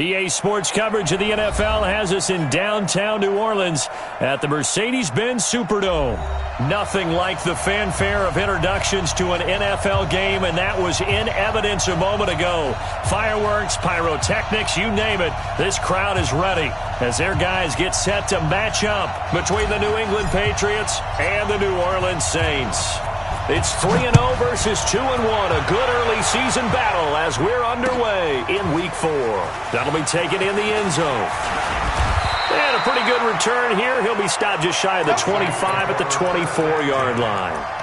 EA Sports coverage of the NFL has us in downtown New Orleans at the Mercedes-Benz Superdome. Nothing like the fanfare of introductions to an NFL game, and that was in evidence a moment ago. Fireworks, pyrotechnics, you name it. This crowd is ready as their guys get set to match up between the New England Patriots and the New Orleans Saints. It's 3-0 versus 2-1, a good early season battle as we're underway in Week 4. That'll be taken in the end zone. And a pretty good return here. He'll be stopped just shy of the 25 at the 24-yard line.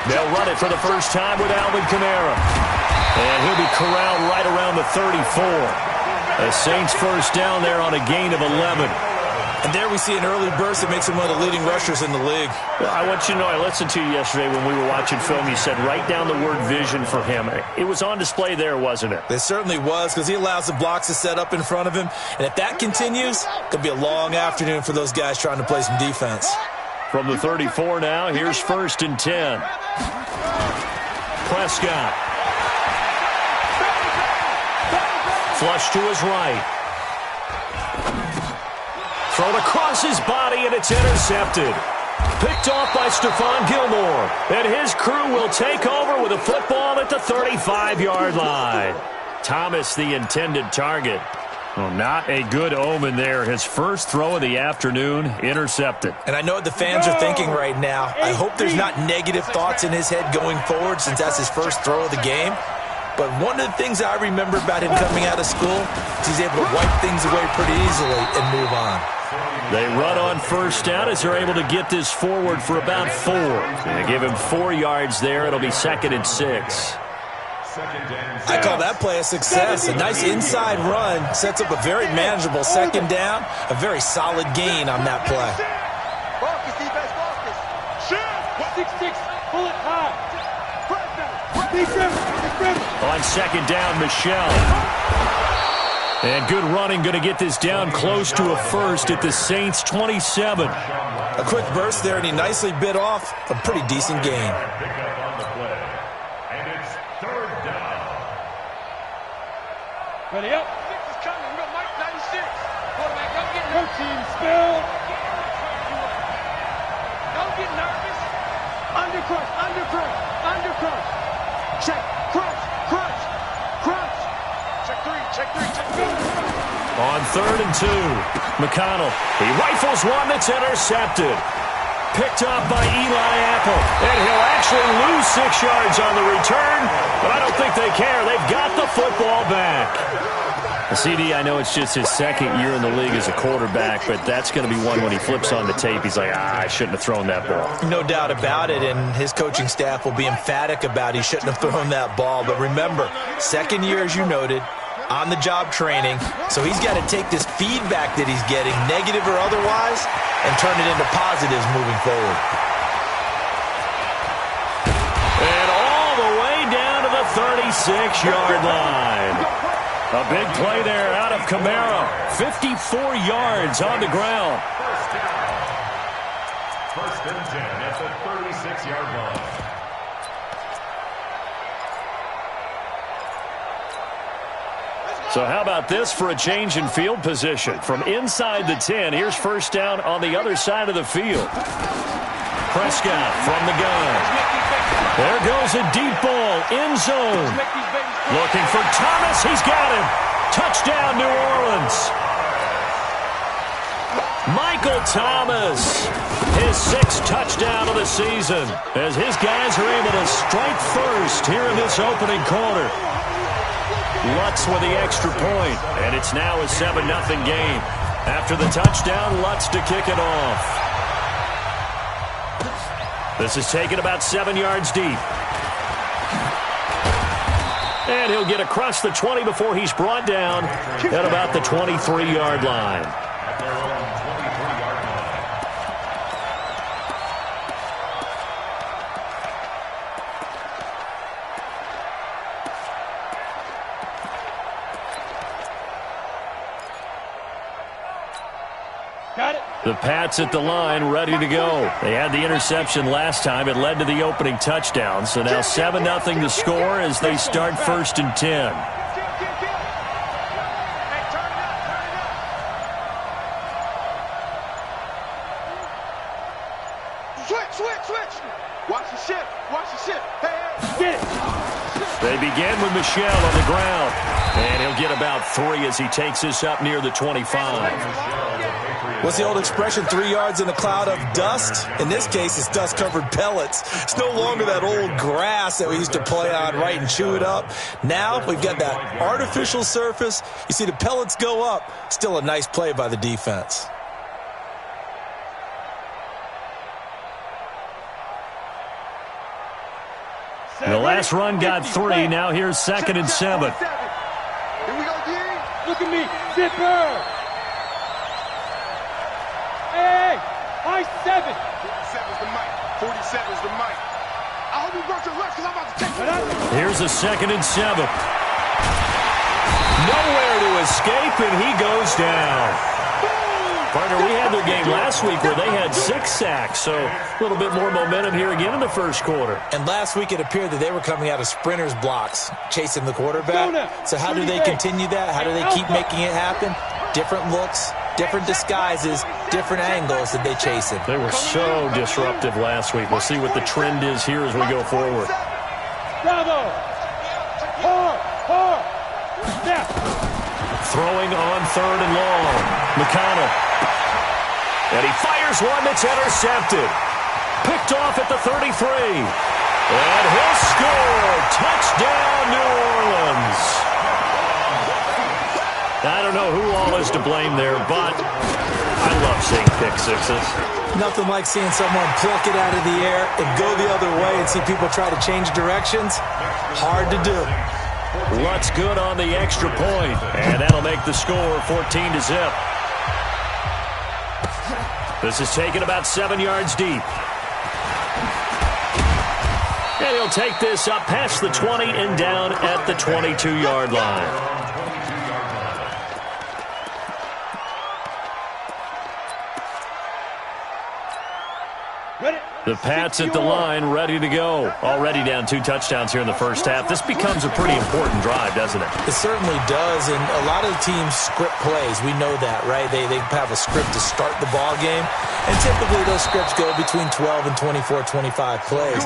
They'll run it for the first time with Alvin Kamara. And he'll be corralled right around the 34. The Saints first down there on a gain of 11. And there we see an early burst that makes him one of the leading rushers in the league. Well, I want you to know, I listened to you yesterday when we were watching film. You said write down the word vision for him. It was on display there, wasn't it? It certainly was, because he allows the blocks to set up in front of him. And if that continues, it could be a long afternoon for those guys trying to play some defense. From the 34 now, here's 1st and 10. Prescott. Flush to his right. Thrown across his body, and it's intercepted. Picked off by Stephon Gilmore. And his crew will take over with a football at the 35-yard line. Thomas, the intended target. Well, not a good omen there. His first throw of the afternoon, intercepted. And I know what the fans are thinking right now. I hope there's not negative thoughts in his head going forward since that's his first throw of the game. But one of the things I remember about him coming out of school is he's able to wipe things away pretty easily and move on. They run on first down as they're able to get this forward for about 4. They give him 4 yards there. It'll be 2nd and 6. I call that play a success. A nice inside run sets up a very manageable 2nd down. A very solid gain on that play. On 2nd down, Michelle. And good running, going to get this down close to a first at the Saints' 27. A quick burst there, and he nicely bit off a pretty decent gain. Ready up. 6 is coming. We got Mike 96. Quarterback, don't get nervous. Team spill. Don't get nervous. Under crush, under crush, under crush. Check, crush, crush, crush. Check 3, check 3, check 2. On 3rd and 2, McConnell. He rifles one that's intercepted. Picked up by Eli Apple. And he'll actually lose 6 yards on the return, but I don't think they care. They've got the football back. CD, I know it's just his 2nd year in the league as a quarterback, but that's going to be one when he flips on the tape. He's like, I shouldn't have thrown that ball. No doubt about it, and his coaching staff will be emphatic about he shouldn't have thrown that ball. But remember, 2nd year, as you noted, on-the-job training, so he's got to take this feedback that he's getting, negative or otherwise, and turn it into positives moving forward. And all the way down to the 36-yard line. A big play there out of Kamara. 54 yards on the ground. First and 10 at the 36-yard line. So how about this for a change in field position? From inside the 10, here's first down on the other side of the field. Prescott from the gun. There goes a deep ball, end zone. Looking for Thomas, he's got him. Touchdown, New Orleans. Michael Thomas, his 6th touchdown of the season, as his guys are able to strike first here in this opening quarter. Lutz with the extra point, and it's now a 7-0 game. After the touchdown, Lutz to kick it off. This is taken about 7 yards deep. And he'll get across the 20 before he's brought down at about the 23-yard line. The Pats at the line, ready to go. They had the interception last time. It led to the opening touchdown. So now 7-0 to score as they start 1st and 10. Switch. Watch the ship. Hey. Get it. They begin with Michel on the ground. And he'll get about 3 as he takes this up near the 25. What's the old expression, 3 yards in a cloud of dust? In this case, it's dust-covered pellets. It's no longer that old grass that we used to play on, right, and chew it up. Now we've got that artificial surface. You see the pellets go up. Still a nice play by the defense. The last run got 3. Now here's 2nd and 7. Here we go, D. Look at me. Zipper. Hey, I 7. 47's the mic. 47's the mic. I hope you work your left because I'm about to take it. Here's a 2nd and 7. Nowhere to escape, and he goes down. Partner, we had their game last week where they had 6 sacks, so a little bit more momentum here again in the first quarter. And last week it appeared that they were coming out of sprinters blocks, chasing the quarterback. So how do they continue that? How do they keep making it happen? Different looks, different disguises, different angles that they chase him. They were so disruptive last week. We'll see what the trend is here as we go forward. Bravo. Hard. Step. Throwing on 3rd and long. McConnell. And he fires one that's intercepted. Picked off at the 33. And he'll score. Touchdown, New Orleans. I don't know who all is to blame there, but I love seeing pick sixes. Nothing like seeing someone pluck it out of the air and go the other way and see people try to change directions. Hard to do. Lutz good on the extra point, and that'll make the score 14-0. This is taken about 7 yards deep. And he'll take this up past the 20 and down at the 22-yard line. The Pats at the line, ready to go. Already down 2 touchdowns here in the first half. This becomes a pretty important drive, doesn't it? It certainly does, and a lot of the teams script plays. We know that, right? They have a script to start the ball game, and typically those scripts go between 12 and 24, 25 plays.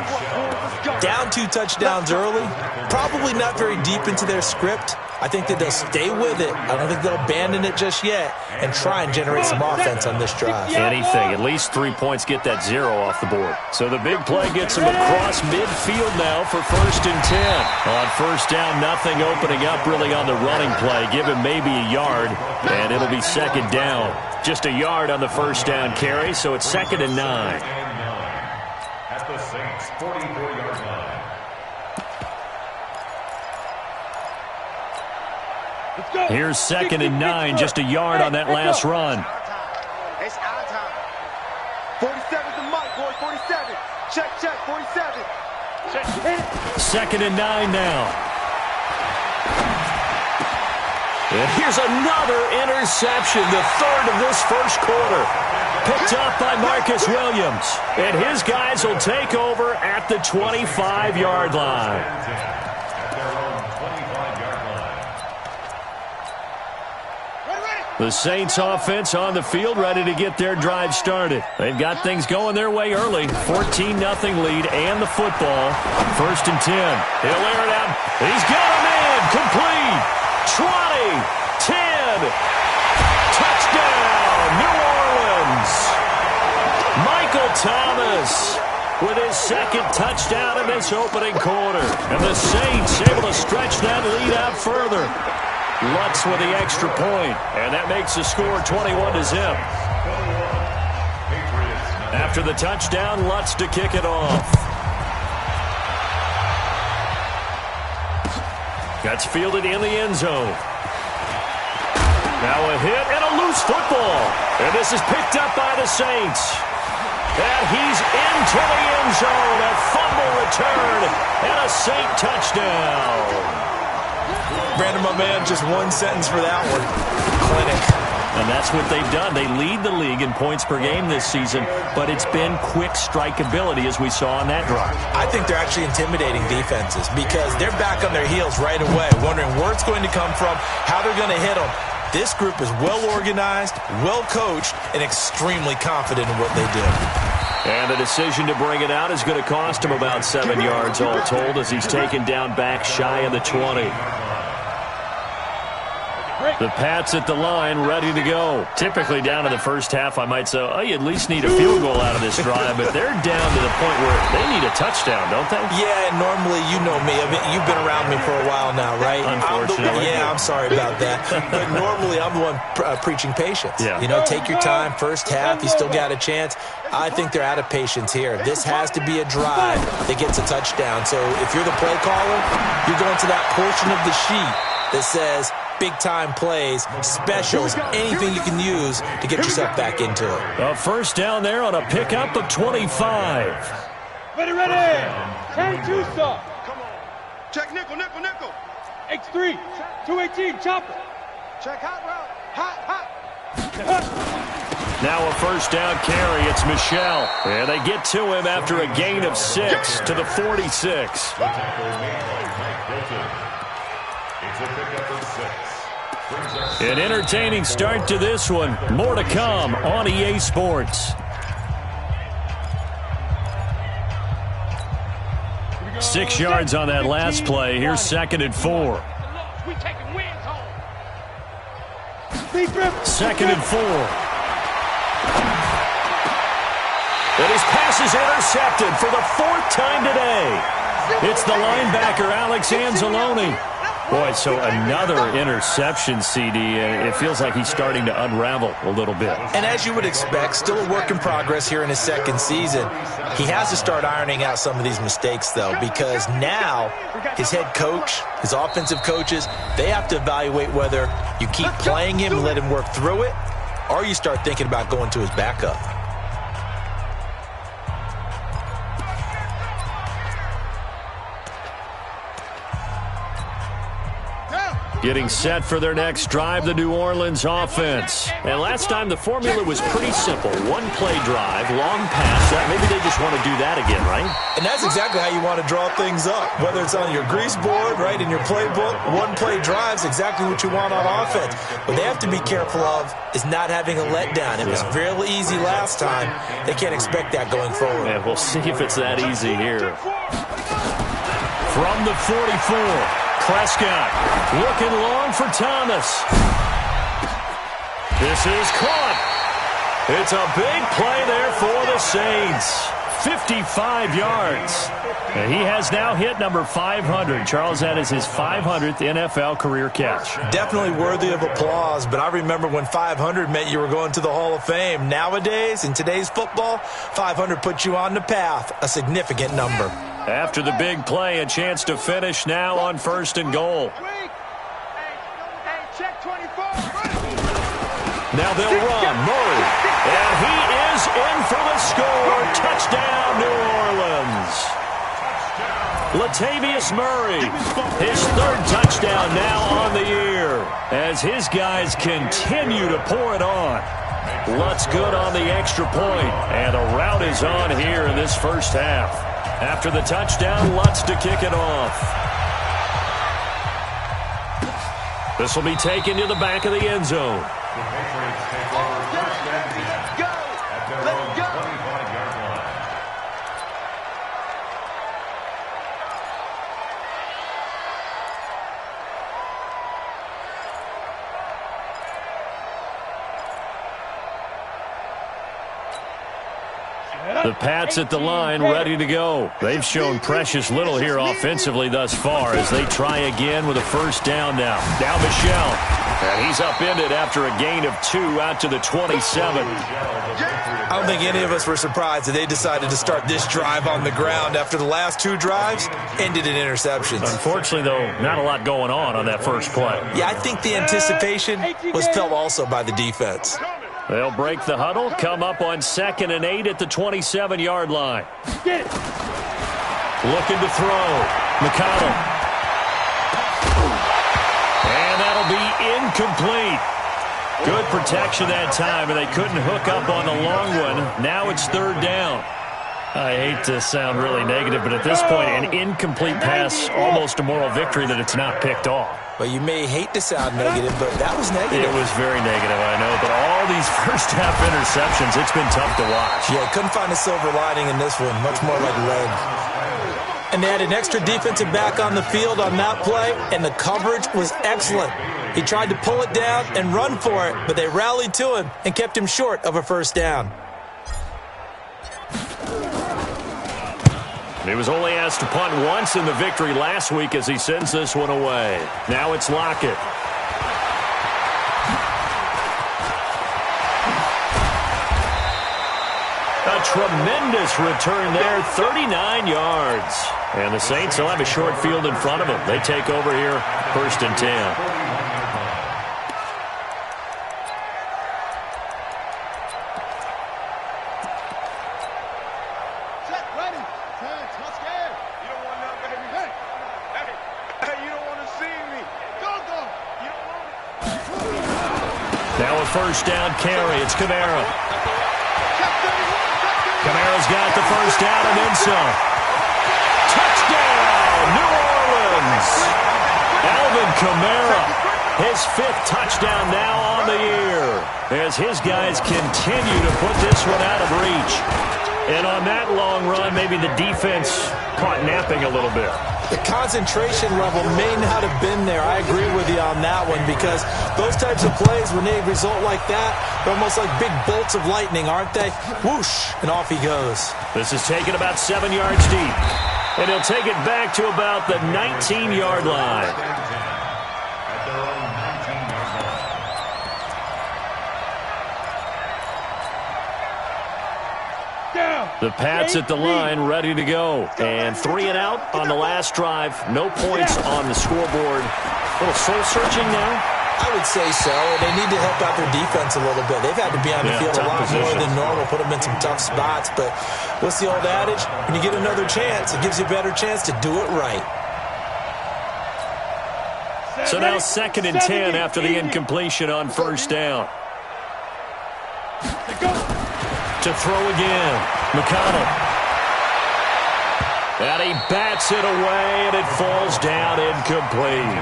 Down 2 touchdowns early, probably not very deep into their script. I think that they'll stay with it. I don't think they'll abandon it just yet and try and generate some offense on this drive. Anything. At least 3 points get that 0 off the board. So the big play gets them across midfield now for 1st and 10. On 1st down, nothing opening up really on the running play. Give him maybe a yard, and it'll be 2nd down. Just a yard on the 1st down carry, so it's 2nd and 9. At the Saints' 44-yard line. Here's 2nd and 9, just a yard on that last run. It's our time. 47's the mic, boy. 47. Check, 47. Check. 2nd and 9 now. And here's another interception, the 3rd of this first quarter. Picked up by Marcus Williams. And his guys will take over at the 25-yard line. The Saints offense on the field, ready to get their drive started. They've got things going their way early. 14-0 lead and the football. 1st and 10. He'll air it out. He's got him in. Complete. 20. 10. Touchdown, New Orleans. Michael Thomas with his 2nd touchdown in this opening quarter. And the Saints able to stretch that lead out further. Lutz with the extra point, and that makes the score 21-0. After the touchdown, Lutz to kick it off. That's fielded in the end zone. Now a hit and a loose football. And this is picked up by the Saints. And he's into the end zone. A fumble return and a Saint touchdown. Brandon, my man, just one sentence for that one. Clinic. And that's what they've done. They lead the league in points per game this season, but it's been quick strikeability as we saw on that drive. I think they're actually intimidating defenses because they're back on their heels right away, wondering where it's going to come from, how they're going to hit them. This group is well-organized, well-coached, and extremely confident in what they do. And the decision to bring it out is going to cost him about 7 yards all told as he's taken down back shy of the 20. The Pats at the line, ready to go. Typically down in the first half, I might say, oh, you at least need a field goal out of this drive, but they're down to the point where they need a touchdown, don't they? Yeah, and normally, you know me. I mean, you've been around me for a while now, right? Unfortunately. I'm sorry about that. But normally, I'm the one preaching patience. Yeah. You know, take your time. First half, you still got a chance. I think they're out of patience here. This has to be a drive that gets a touchdown. So if you're the play caller, you're going to that portion of the sheet that says big-time plays, specials, anything you can use to get yourself back into it. A first down there on a pickup of 25. Ready. 10-2 stop. Come on. Check nickel. X3. 218, chopper. Check hot route. Hot. Now a first down carry. It's Michelle. And they get to him after a gain of 6 to the 46. The tackle made by Mike Hilton. It's a pickup of 6. An entertaining start to this one. More to come on EA Sports. 6 yards on that last play. Here's 2nd and 4. 2nd and 4. And his pass is intercepted for the 4th time today. It's the linebacker, Alex Anzalone. Boy, so another interception, CD. It feels like he's starting to unravel a little bit. And as you would expect, still a work in progress here in his second season. He has to start ironing out some of these mistakes, though, because now his head coach, his offensive coaches, they have to evaluate whether you keep playing him and let him work through it, or you start thinking about going to his backup. Getting set for their next drive, the New Orleans offense. And last time the formula was pretty simple. One-play drive, long pass. Maybe they just want to do that again, right? And that's exactly how you want to draw things up. Whether it's on your grease board, right, in your playbook, one-play drive's exactly what you want on offense. What they have to be careful of is not having a letdown. It was fairly easy last time. They can't expect that going forward. And we'll see if it's that easy here. From the 44. Prescott looking long for Thomas. This is caught. It's a big play there for the Saints. 55 yards. And he has now hit number 500. Charles, that is his 500th NFL career catch. Definitely worthy of applause, but I remember when 500 meant you were going to the Hall of Fame. Nowadays, in today's football, 500 puts you on the path, a significant number. After the big play, a chance to finish now on 1st and goal. Now they'll run. Murray. And he is in for the score. Touchdown, New Orleans. Latavius Murray, his 3rd touchdown now on the year as his guys continue to pour it on. Lutz good on the extra point, and a rout is on here in this first half. After the touchdown, Lutz to kick it off. This will be taken to the back of the end zone. The Patriots take over first and 10 at their own 25-yard line. The Pats at the line, ready to go. They've shown precious little here offensively thus far as they try again with a first down now. Now Michelle. And he's upended after a gain of 2 out to the 27. I don't think any of us were surprised that they decided to start this drive on the ground after the last 2 drives ended in interceptions. Unfortunately, though, not a lot going on that first play. Yeah, I think the anticipation was felt also by the defense. They'll break the huddle, come up on 2nd and 8 at the 27-yard line. Get it. Looking to throw. McConnell. And that'll be incomplete. Good protection that time, and they couldn't hook up on the long one. Now it's third down. I hate to sound really negative, but at this point, an incomplete pass, almost a moral victory that it's not picked off. Well, you may hate to sound negative, but that was negative. It was very negative, I know, but all these first-half interceptions, it's been tough to watch. Yeah, couldn't find a silver lining in this one, much more like lead. And they had an extra defensive back on the field on that play, and the coverage was excellent. He tried to pull it down and run for it, but they rallied to him and kept him short of a first down. He was only asked to punt once in the victory last week as he sends this one away. Now it's Lockett. A tremendous return there, 39 yards. And the Saints will have a short field in front of them. They take over here, 1st and 10. First down carry. It's Kamara. Kamara's got the first down and then some. Touchdown, New Orleans. Alvin Kamara, his 5th touchdown now on the year as his guys continue to put this one out of reach. And on that long run, maybe the defense caught napping a little bit. The concentration level may not have been there. I agree with you on that one because those types of plays, when they result like that, they're almost like big bolts of lightning, aren't they? Whoosh, and off he goes. This is taken about 7 yards deep. And he'll take it back to about the 19-yard line. The Pats at the line, ready to go. And 3 and out on the last drive. No points on the scoreboard. A little soul-searching now? I would say so. They need to help out their defense a little bit. They've had to be on the field a lot more than normal, put them in some tough spots. But what's the old adage? When you get another chance, it gives you a better chance to do it right. So now 2nd and 10 after the incompletion on first down. To throw again. McConnell. And he bats it away, and it falls down incomplete.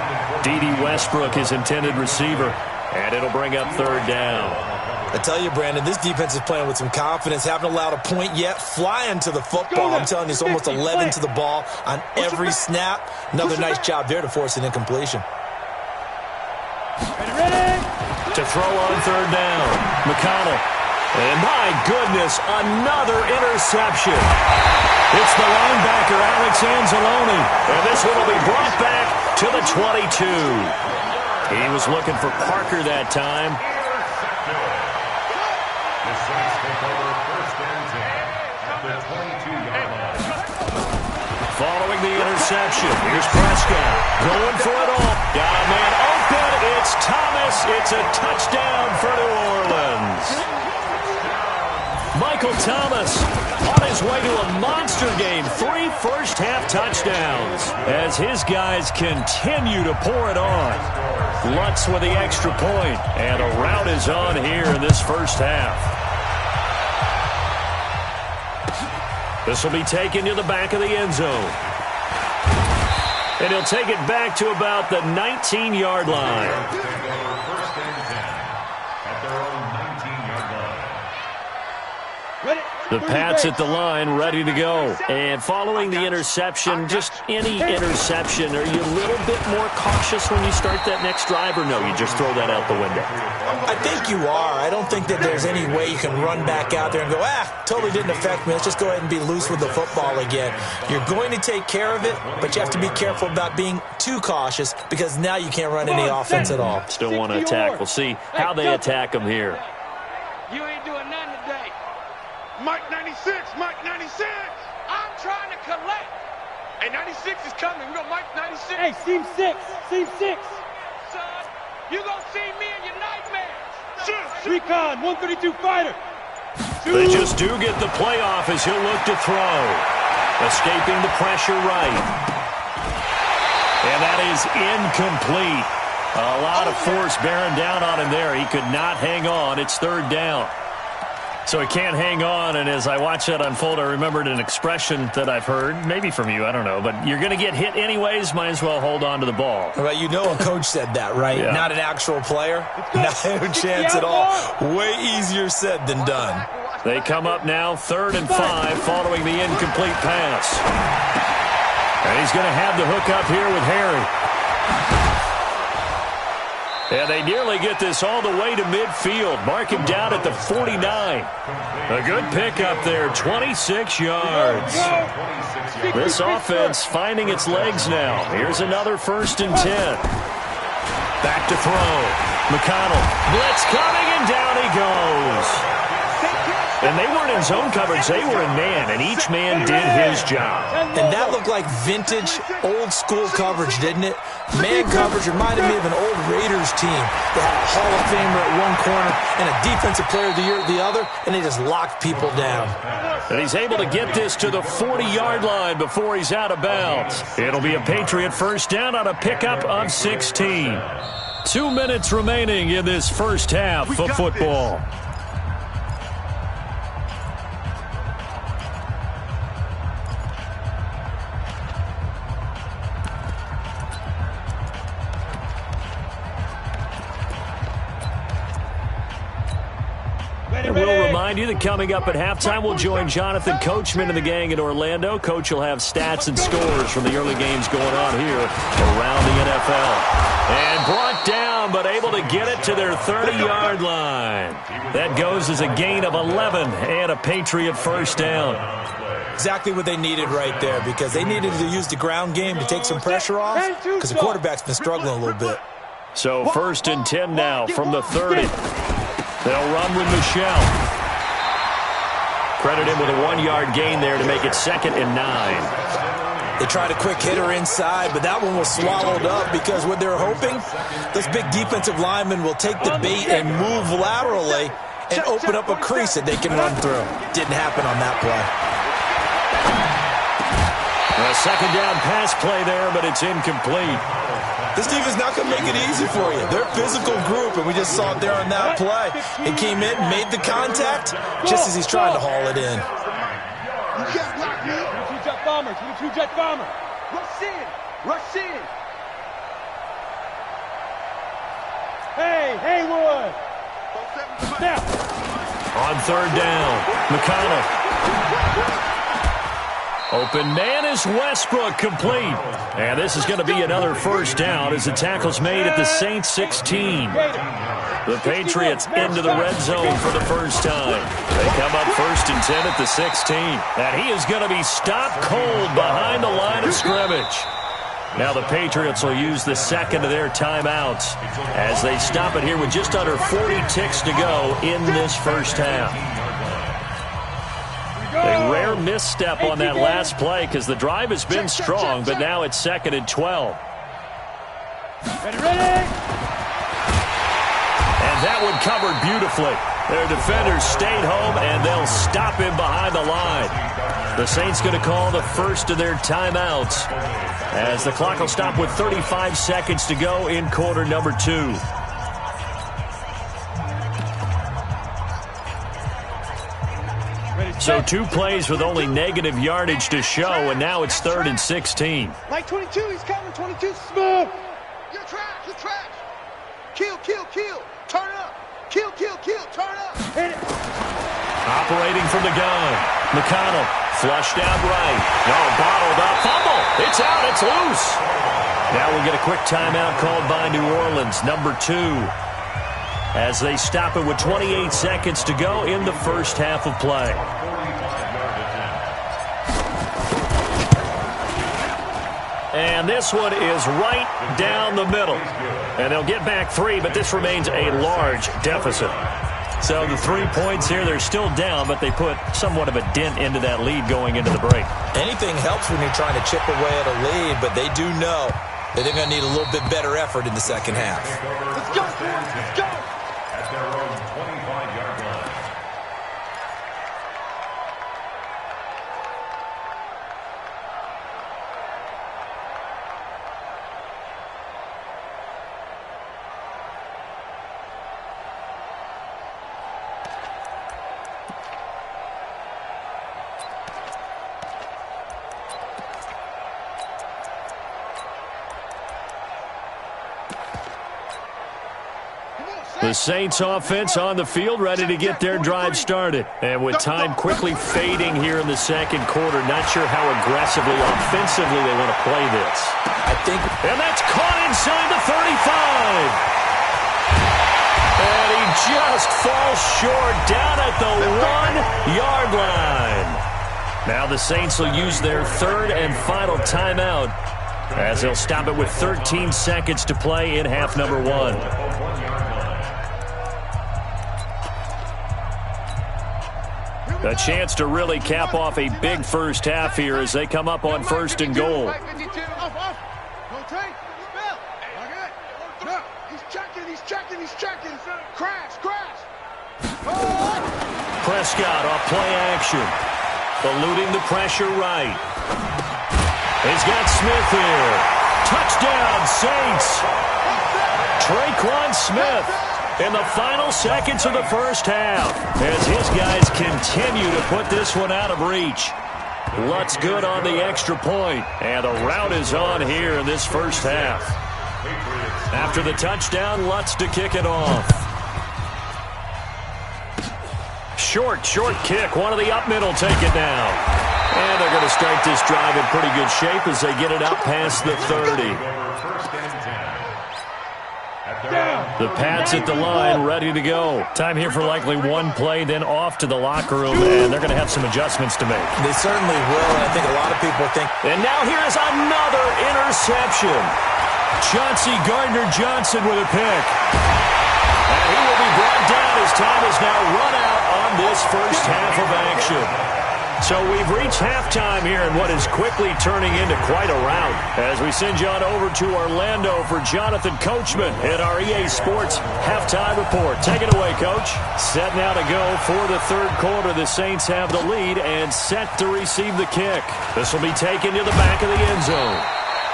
D.D. Westbrook, his intended receiver, and it'll bring up 3rd down. I tell you, Brandon, this defense is playing with some confidence. Haven't allowed a point yet. Flying to the football. I'm telling you, it's almost 11 to the ball on every snap. Another nice job there to force an incompletion. To throw on 3rd down. McConnell. And my goodness, another interception. It's the linebacker, Alex Anzalone. And this one will be brought back to the 22. He was looking for Parker that time. The Saints take over 1st and 10 at the 22-yard line. Following the interception, here's Prescott going for it all. Got a man open. It's Thomas. It's a touchdown for New Orleans. Michael Thomas on his way to a monster game. 3 first-half touchdowns as his guys continue to pour it on. Lutz with the extra point, and a rout is on here in this first half. This will be taken to the back of the end zone. And he'll take it back to about the 19-yard line. The Pats at the line, ready to go. And following the interception, just any interception, are you a little bit more cautious when you start that next drive, or no, you just throw that out the window? I think you are. I don't think that there's any way you can run back out there and go, totally didn't affect me. Let's just go ahead and be loose with the football again. You're going to take care of it, but you have to be careful about being too cautious because now you can't run any offense at all. Still want to attack. We'll see how they attack them here. You ain't doing nothing today. Mike 96, Mike 96. I'm trying to collect. Hey, 96 is coming. We got Mike 96. Hey, Team 6. Team 6. Son, you gonna see me in your nightmares. Recon, 132 fighter. They just do get the playoff as he'll look to throw. Escaping the pressure right. And that is incomplete. A lot of force bearing down on him there. He could not hang on. It's third down. So he can't hang on, and as I watch that unfold, I remembered an expression that I've heard, maybe from you, I don't know, but you're going to get hit anyways, might as well hold on to the ball. Well, you know a coach said that, right? Yeah. Not an actual player. No chance at all. Way easier said than done. They come up now, 3rd and 5, following the incomplete pass. And he's going to have the hook up here with Harry. And they nearly get this all the way to midfield. Mark him down at the 49. A good pickup there, 26 yards. This offense finding its legs now. Here's another 1st and 10. Back to throw. McConnell. Blitz coming, and down he goes. And they weren't in zone coverage. They were in man, and each man did his job. And that looked like vintage, old-school coverage, didn't it? Man coverage reminded me of an old Raiders team. They had a Hall of Famer at one corner and a Defensive Player of the Year at the other, and they just locked people down. And he's able to get this to the 40-yard line before he's out of bounds. It'll be a Patriot first down on a pickup of 16. 2 minutes remaining in this first half of football. And we'll remind you that coming up at halftime, we'll join Jonathan Coachman and the gang in Orlando. Coach will have stats and scores from the early games going on here around the NFL. And brought down, but able to get it to their 30-yard line. That goes as a gain of 11 and a Patriot first down. Exactly what they needed right there, because they needed to use the ground game to take some pressure off, because the quarterback's been struggling a little bit. So 1st and 10 now from the 30. They'll run with Michelle. Credit him with a 1-yard gain there to make it 2nd and 9. They tried a quick hitter inside, but that one was swallowed up because what they're hoping, those big defensive linemen will take the bait and move laterally and open up a crease that they can run through. Didn't happen on that play. A 2nd down pass play there, but it's incomplete. This defense is not going to make it easy for you. They're a physical group, and we just saw it there on that play. He came in, made the contact, just as he's trying to haul it in. Two-jet bomber, two-jet bomber. Rush in, rush in. Hey, Haywood. Now. On 3rd down, McConnell. Open man is Westbrook, complete. And this is going to be another first down as the tackle's made at the Saints 16. The Patriots into the red zone for the first time. They come up 1st and 10 at the 16. And he is going to be stopped cold behind the line of scrimmage. Now the Patriots will use the 2nd of their timeouts as they stop it here with just under 40 ticks to go in this first half. A rare misstep on that last play because the drive has been strong, but now it's 2nd and 12. Ready. And that one covered beautifully. Their defenders stayed home, and they'll stop him behind the line. The Saints going to call the first of their timeouts as the clock will stop with 35 seconds to go in quarter number 2. So 2 plays with only negative yardage to show, and now it's 3rd and 16. Like 22, he's coming. 22, smooth. You're trash. Kill. Turn up. Kill. Turn up. Hit it. Operating from the gun. McConnell flushed out right. No, bottled up. Fumble. It's out. It's loose. Now we'll get a quick timeout called by New Orleans, number 2. As they stop it with 28 seconds to go in the first half of play. And this one is right down the middle. And they'll get back 3, but this remains a large deficit. So the 3 points here, they're still down, but they put somewhat of a dent into that lead going into the break. Anything helps when you're trying to chip away at a lead, but they do know that they're going to need a little bit better effort in the second half. Let's go, boys. Let's go. At their own 25-yard line. The Saints offense on the field, ready to get their drive started. And with time quickly fading here in the second quarter, not sure how aggressively, offensively they want to play this. I think. And that's caught inside the 35. And he just falls short down at the 1-yard line. Now the Saints will use their third and final timeout as they'll stop it with 13 seconds to play in half number 1. A chance to really cap off a big first half here as they come up on first and goal. He's checking. Crash. Prescott off play action. Eluding the pressure right. He's got Smith here. Touchdown, Saints. Traquan Smith in the final seconds of the first half as his guys continue to put this one out of reach. Lutz good on the extra point, and the route is on here in this first half. After the touchdown, Lutz to kick it off. Short kick. One of the up middle take it now. And they're going to start this drive in pretty good shape as they get it out past the 30. The Pats at the line, ready to go. Time here for likely one play, then off to the locker room, and they're going to have some adjustments to make. They certainly will, and I think a lot of people think. And now here is another interception. Chauncey Gardner-Johnson with a pick. And he will be brought down as time is now run out on this first half of action. So we've reached halftime here in what is quickly turning into quite a rout as we send you on over to Orlando for Jonathan Coachman in our EA Sports Halftime Report. Take it away, Coach. Set now to go for the third quarter. The Saints have the lead and set to receive the kick. This will be taken to the back of the end zone.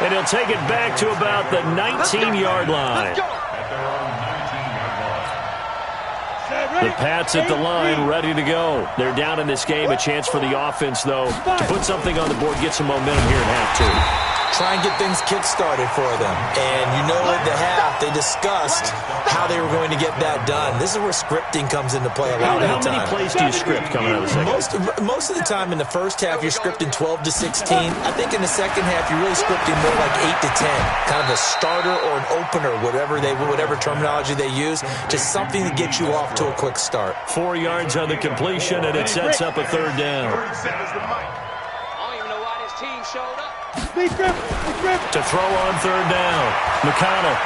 And he'll take it back to about the 19-yard line. The Pats at the line, ready to go. They're down in this game. A chance for the offense, though, to put something on the board, get some momentum here in half two. Try and get things kick-started for them. And you know at the half, they discussed how they were going to get that done. This is where scripting comes into play a lot of the time. How many plays do you script coming out of the second? Most of the time in the first half, you're scripting 12 to 16. I think in the second half, you're really scripting more like 8 to 10. Kind of a starter or an opener, whatever terminology they use, just something to get you off to a quick start. 4 yards on the completion, and it sets up a third down. I don't even know why this team showed up. To throw on third down. McConnell.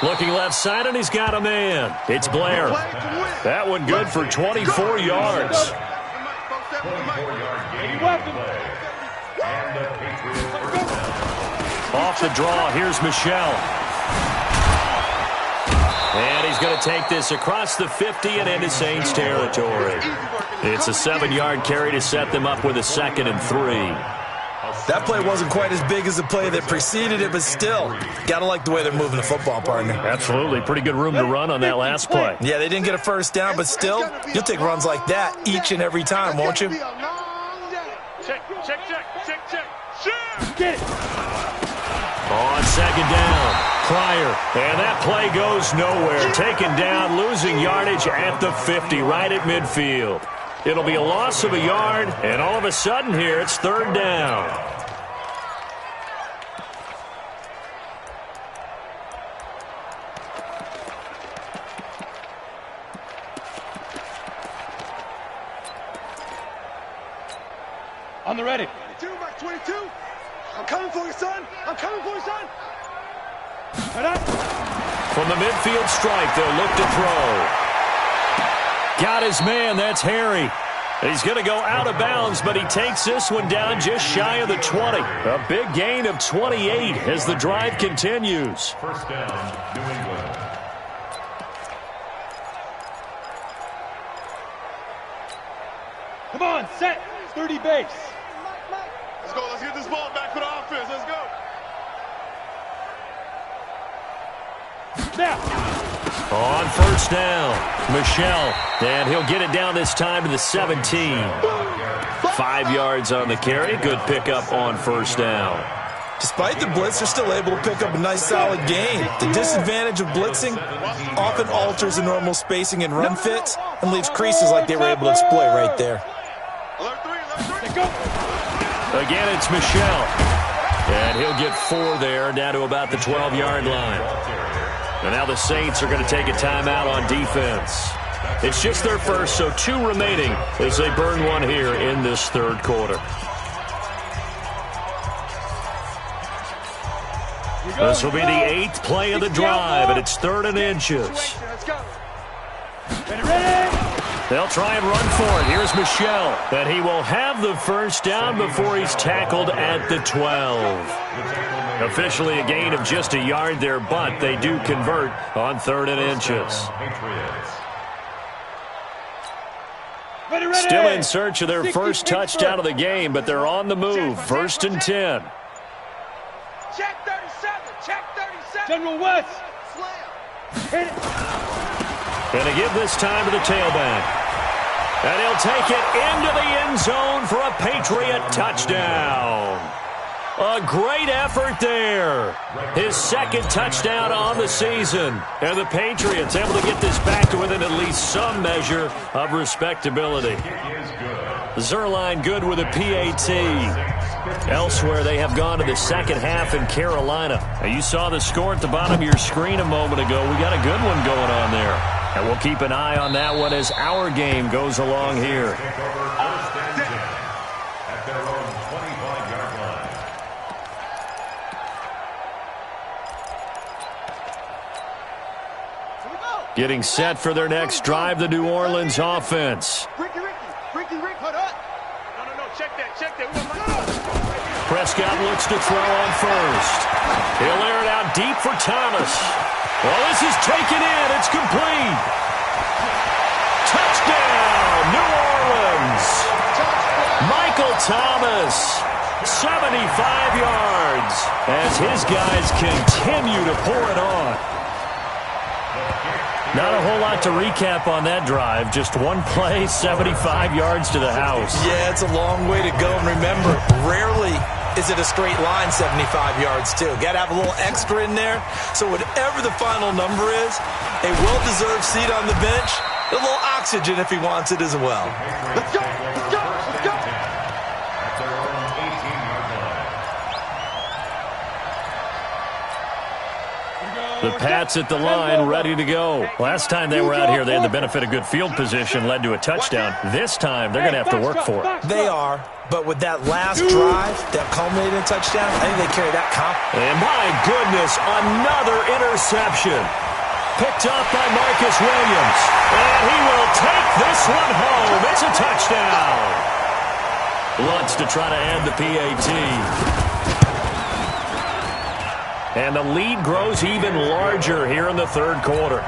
Looking left side, and he's got a man. It's Blair. That one good for 24 yards. Off the draw, here's Michelle. And he's going to take this across the 50 and into Saints territory. It's a 7-yard carry to set them up with a 2nd and 3. That play wasn't quite as big as the play that preceded it, but still, got to like the way they're moving the football, partner. Absolutely. Pretty good room to run on that last play. Yeah, they didn't get a first down, but still, you'll take runs like that each and every time, won't you? Check. Get it. On second down, Pryor. And that play goes nowhere. Taken down, losing yardage at the 50, right at midfield. It'll be a loss of a yard, and all of a sudden here, it's third down. On the ready. 22. I'm coming for you, son. From the midfield strike, they'll look to throw. Got his man, that's Harry. He's going to go out of bounds, but he takes this one down just shy of the 20. A big gain of 28 as the drive continues. First down, New England. Come on, set. 30 base. Let's go. Let's get this ball back for the offense. Let's go. Now. On first down, Michelle. And he'll get it down this time to the 17. 5 yards on the carry. Good pickup on first down. Despite the blitz, they're still able to pick up a nice, solid gain. The disadvantage of blitzing often alters the normal spacing and run fits and leaves creases like they were able to exploit right there. Again, it's Michel. And he'll get 4 there, down to about the 12-yard line. And now the Saints are going to take a timeout on defense. It's just their first, so 2 remaining as they burn 1 here in this third quarter. This will be the 8th play of the drive, and it's 3rd and inches. They'll try and run for it. Here's Michel, and he will have the first down before he's tackled at the 12. Officially a gain of just a yard there, but they do convert on 3rd and inches. Still in search of their first touchdown of the game, but they're on the move. 1st and 10. Check 37. Check 37. General West. Hit it. And to give this time to the tailback. And he'll take it into the end zone for a Patriot touchdown. A great effort there. His 2nd touchdown on the season. And the Patriots able to get this back to within at least some measure of respectability. Zerline good with a PAT. Elsewhere, they have gone to the second half in Carolina. Now, you saw the score at the bottom of your screen a moment ago. We got a good one going on there. And we'll keep an eye on that one as our game goes along here. At their own 25-yard line. Getting set for their next drive, the New Orleans offense. Ricky, hold up. No, check that. Prescott looks to throw on first. He'll air it out deep for Thomas. Well, this is taken in. It's complete. Touchdown, New Orleans. Michael Thomas, 75 yards, as his guys continue to pour it on. Not a whole lot to recap on that drive. Just one play, 75 yards to the house. Yeah, it's a long way to go. And remember, rarely is it a straight line 75 yards, too. Got to have a little extra in there. So whatever the final number is, a well-deserved seat on the bench, a little oxygen if he wants it as well. Let's go. At their own 18-yard line. The Pats at the line, ready to go. Last time they were out here, they had the benefit of good field position, led to a touchdown. This time, they're going to have to work for it. They are, but with that last drive that culminated in a touchdown, I think they carry that confidence. And my goodness, another interception. Picked up by Marcus Williams. And he will take this one home. It's a touchdown. Lutz to try to add the PAT. And the lead grows even larger here in the third quarter.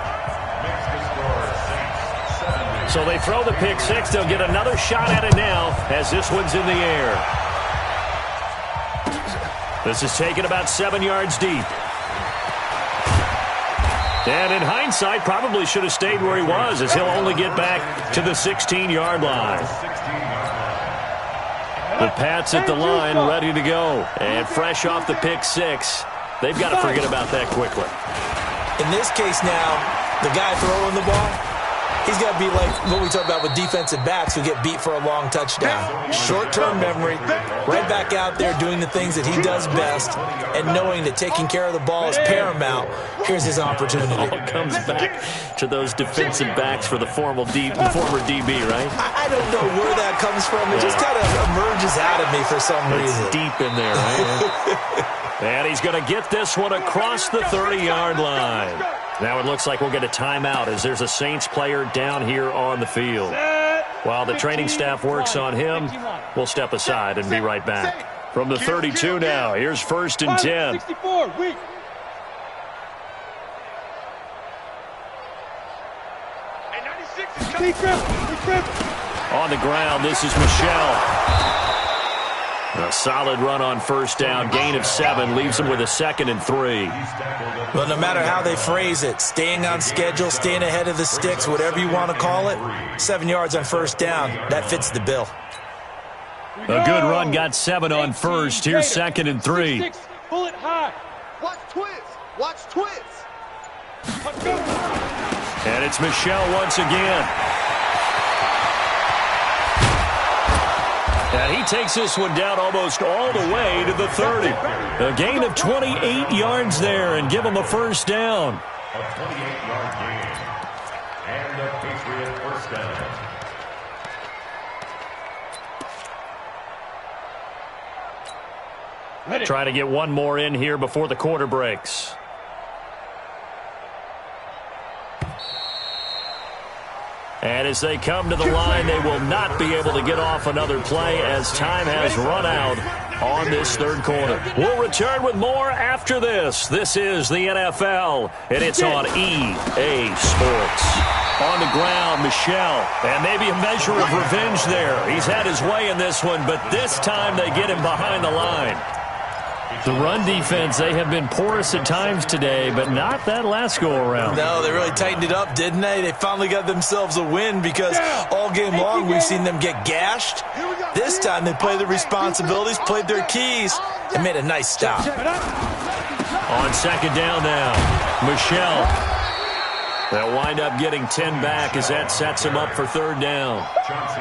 So they throw the pick six. They'll get another shot at it now as this one's in the air. This is taken about 7 yards deep. And in hindsight, probably should have stayed where he was, as he'll only get back to the 16-yard line. The Pats at the line, ready to go. And fresh off the pick six. They've got to forget about that quickly. In this case now, the guy throwing the ball, he's got to be like what we talk about with defensive backs who get beat for a long touchdown. Short-term memory, right back out there doing the things that he does best, and knowing that taking care of the ball is paramount. Here's his opportunity. It all comes back to those defensive backs for the former DB, right? I don't know where that comes from. It just kind of emerges out of me for some reason. It's deep in there, right? And he's going to get this one across the 30-yard line. Now it looks like we'll get a timeout as there's a Saints player down here on the field. While the training staff works on him, we'll step aside and be right back. From the 32 now, here's 1st and 10. 64, weak. On the ground, this is Michel. A solid run on first down. Gain of 7 leaves him with a 2nd and 3. But no matter how they phrase it, staying on schedule, staying ahead of the sticks, whatever you want to call it, 7 yards on first down, that fits the bill. A good run got 7 on first. Here's 2nd and 3. Watch twins. Let's go. And it's Michel once again. And he takes this one down almost all the way to the 30. A gain of 28 yards there and give him a first down. A 28-yard gain. And a Patriot first down. Try to get one more in here before the quarter breaks. And as they come to the line, they will not be able to get off another play as time has run out on this third quarter. We'll return with more after this. This is the NFL, and it's on EA Sports. On the ground, Michel, and maybe a measure of revenge there. He's had his way in this one, but this time they get him behind the line. The run defense, they have been porous at times today, but not that last go-around. No, they really tightened it up, didn't they? They finally got themselves a win because all game long we've seen them get gashed. This time they played their responsibilities, played their keys, and made a nice stop. On second down now, Michel. They'll wind up getting 10 back as that sets them up for third down.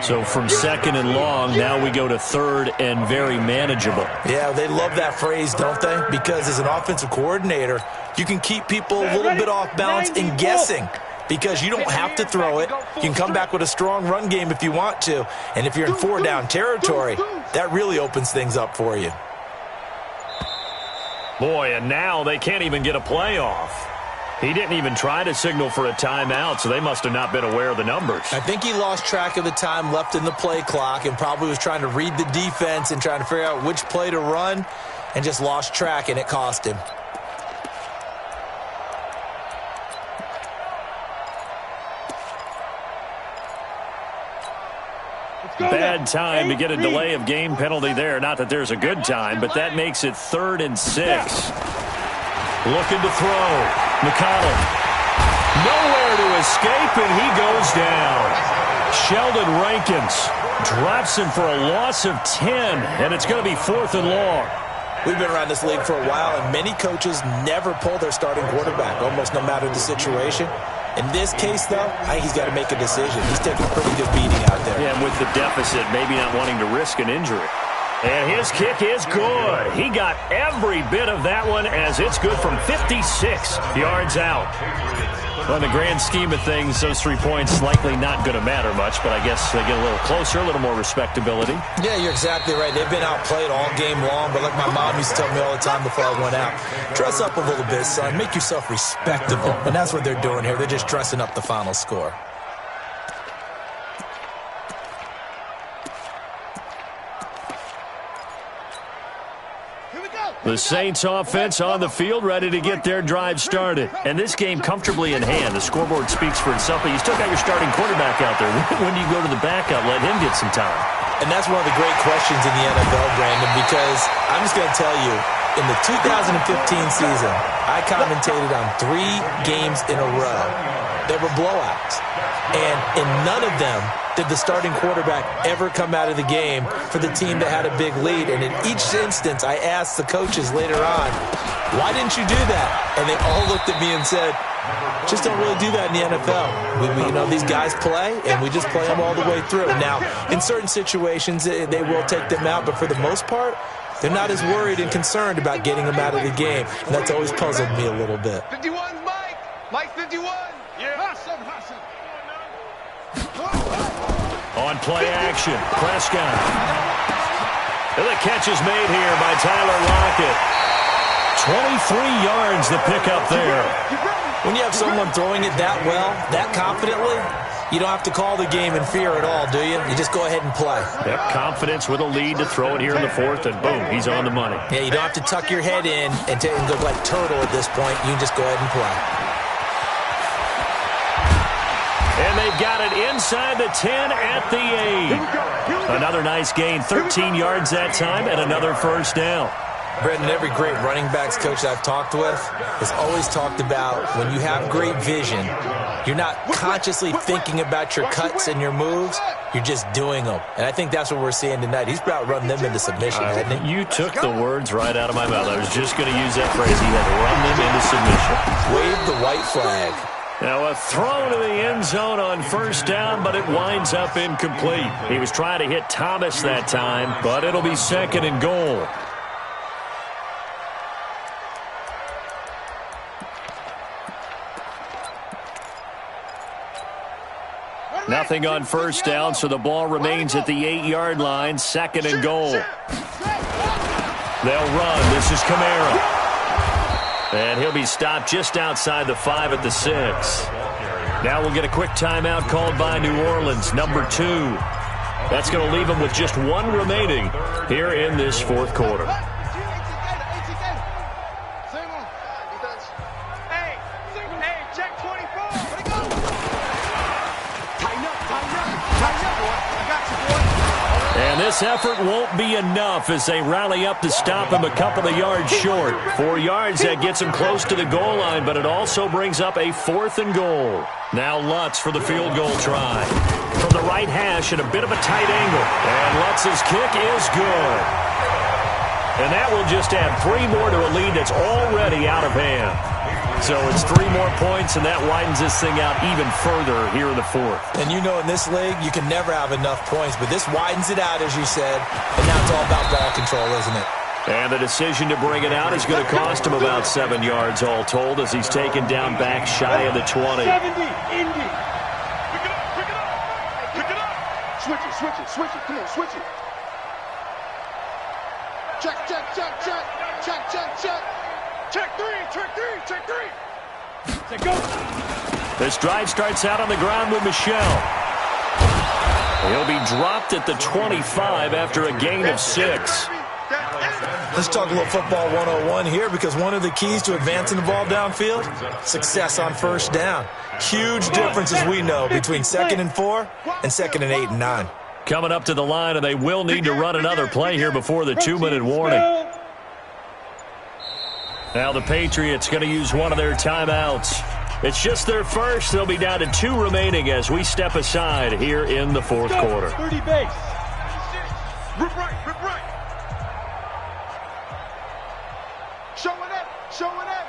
So from second and long, now we go to third and very manageable. Yeah, they love that phrase, don't they? Because as an offensive coordinator, you can keep people a little bit off balance and guessing because you don't have to throw it. You can come back with a strong run game if you want to. And if you're in four-down territory, that really opens things up for you. Boy, and now they can't even get a play off. He didn't even try to signal for a timeout, so they must have not been aware of the numbers. I think he lost track of the time left in the play clock and probably was trying to read the defense and trying to figure out which play to run and just lost track, and it cost him. Bad time to get a delay of game penalty there. Not that there's a good time, but that makes it 3rd and 6. Looking to throw. McConnell. Nowhere to escape, and he goes down. Sheldon Rankins drops him for a loss of 10, and it's going to be 4th and long. We've been around this league for a while, and many coaches never pull their starting quarterback, almost no matter the situation. In this case, though, I think he's got to make a decision. He's taking a pretty good beating out there. Yeah, and with the deficit, maybe not wanting to risk an injury. And his kick is good. He got every bit of that one as it's good from 56 yards out. Well, in the grand scheme of things, those 3 points likely not going to matter much, but I guess they get a little closer, a little more respectability. Yeah, you're exactly right. They've been outplayed all game long, but like my mom used to tell me all the time before I went out, dress up a little bit, son. Make yourself respectable. And that's what they're doing here. They're just dressing up the final score. The Saints offense on the field, ready to get their drive started. And this game comfortably in hand. The scoreboard speaks for itself, but you still got your starting quarterback out there. When do you go to the backup? Let him get some time. And that's one of the great questions in the NFL, Brandon, because I'm just going to tell you, in the 2015 season, I commentated on 3 games in a row. They were blowouts. And in none of them did the starting quarterback ever come out of the game for the team that had a big lead. And in each instance, I asked the coaches later on, why didn't you do that? And they all looked at me and said, just don't really do that in the NFL. You know, these guys play, and we just play them all the way through. Now, in certain situations, they will take them out, but for the most part, they're not as worried and concerned about getting them out of the game. And that's always puzzled me a little bit. 51's Mike. Mike 51. Yeah. Hassan. On play action, Prescott. And the catch is made here by Tyler Lockett. 23 yards the pickup there. When you have someone throwing it that well, that confidently, you don't have to call the game in fear at all, do you? You just go ahead and play. Yep, confidence with a lead to throw it here in the 4th, and boom, he's on the money. Yeah, you don't have to tuck your head in and go like turtle at this point. You can just go ahead and play. And they've got it inside the 10 at the 8. Another nice gain, 13 yards that time, and another first down. Brendan, every great running backs coach I've talked with has always talked about when you have great vision, you're not consciously thinking about your cuts and your moves, you're just doing them. And I think that's what we're seeing tonight. He's about running them into submission, hasn't he? You took the words right out of my mouth. I was just going to use that phrase. He had to run them into submission. Wave the white flag. Now a throw to the end zone on first down, but it winds up incomplete. He was trying to hit Thomas that time, but it'll be 2nd and goal. Nothing on first down, so the ball remains at the 8-yard line, 2nd and goal. They'll run. This is Kamara. And he'll be stopped just outside the 5 at the 6. Now we'll get a quick timeout called by New Orleans, number 2. That's going to leave them with just 1 remaining here in this 4th quarter. And this effort won't be enough as they rally up to stop him a couple of yards short. 4 yards, that gets him close to the goal line, but it also brings up a 4th and goal. Now Lutz for the field goal try. From the right hash at a bit of a tight angle. And Lutz's kick is good. And that will just add 3 more to a lead that's already out of hand. So it's 3 more points, and that widens this thing out even further here in the 4th. And you know in this league, you can never have enough points, but this widens it out, as you said, and now it's all about ball control, isn't it? And the decision to bring it out is going to cost him about 7 yards all told as he's taken down back shy of the 20. 70, Indy. Pick it up, pick it up. Pick it up. Switch it, switch it, switch it. Come on, switch it. Check, check, check, check. Check, check, check. Check 3, check 3, check 3. Say go. This drive starts out on the ground with Michelle. He'll be dropped at the 25 after a gain of 6. Let's talk a little football 101 here, because one of the keys to advancing the ball downfield, success on first down. Huge difference, as we know, between 2nd and 4 and 2nd and 8 and 9. Coming up to the line, and they will need to run another play here before the 2-minute warning. Now the Patriots going to use one of their timeouts. It's just their first. They'll be down to 2 remaining as we step aside here in the 4th quarter. 30 base. Rip right, rip right. Show it up, show it up.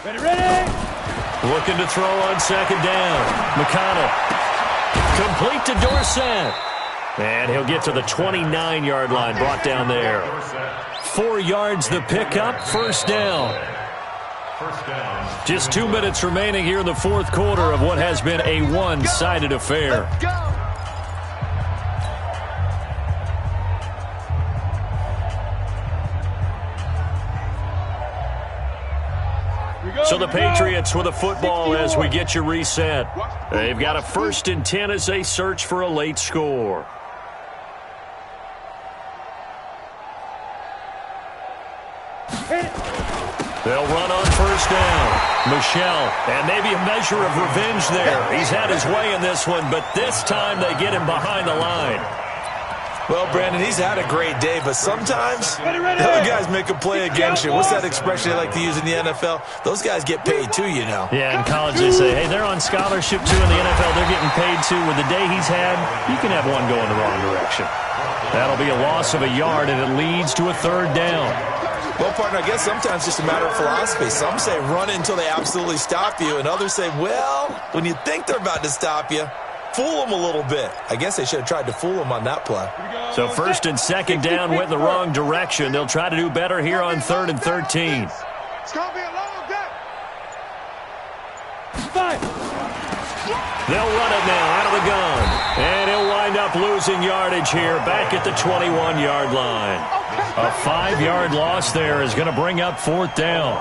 Ready, ready. Looking to throw on 2nd down. McConnell. Complete to Dorsett. And he'll get to the 29-yard line, brought down there. 4 yards the pickup, first down. Just 2 minutes remaining here in the 4th quarter of what has been a one-sided affair. So the Patriots with a football as we get you reset. They've got a 1st and 10 as they search for a late score. They'll run on first down. Michelle, and maybe a measure of revenge there. He's had his way in this one, but this time they get him behind the line. Well, Brandon, he's had a great day, but sometimes the other guys make a play against you. What's that expression they like to use in the NFL? Those guys get paid too, you know. Yeah, in college they say, hey, they're on scholarship too. In the NFL, they're getting paid too. With the day he's had, you can have one go in the wrong direction. That'll be a loss of a yard, and it leads to a 3rd down. Well, partner, I guess sometimes it's just a matter of philosophy. Some say run until they absolutely stop you, and others say, well, when you think they're about to stop you, fool them a little bit. I guess they should have tried to fool them on that play. So 1st and 2nd down went in the wrong direction. They'll try to do better here on 3rd and 13. It's going to be a long day. They'll run it now out of the gun. And he'll wind up losing yardage here back at the 21-yard line. A 5-yard loss there is going to bring up 4th down.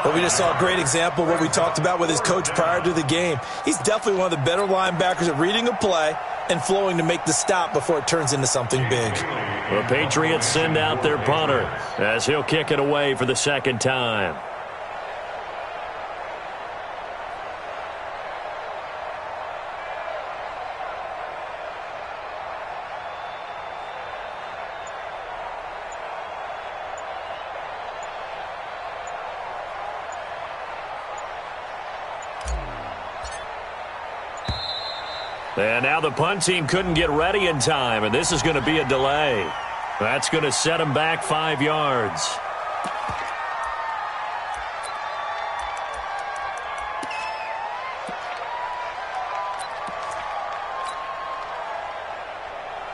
Well, we just saw a great example of what we talked about with his coach prior to the game. He's definitely one of the better linebackers at reading a play and flowing to make the stop before it turns into something big. The Patriots send out their punter as he'll kick it away for the 2nd time. And now the punt team couldn't get ready in time, and this is going to be a delay. That's going to set them back 5 yards.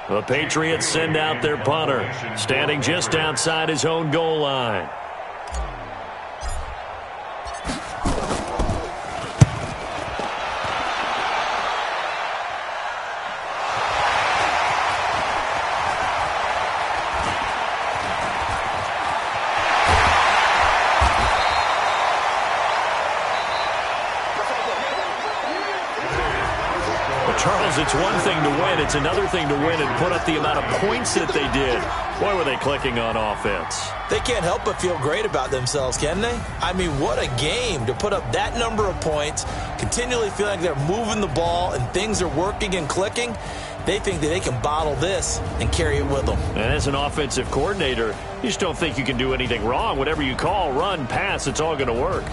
The Patriots send out their punter, standing just outside his own goal line. Charles, it's one thing to win. It's another thing to win and put up the amount of points that they did. Boy, were they clicking on offense. They can't help but feel great about themselves, can they? I mean, what a game to put up that number of points, continually feeling like they're moving the ball and things are working and clicking. They think that they can bottle this and carry it with them. And as an offensive coordinator, you just don't think you can do anything wrong. Whatever you call, run, pass, it's all going to work.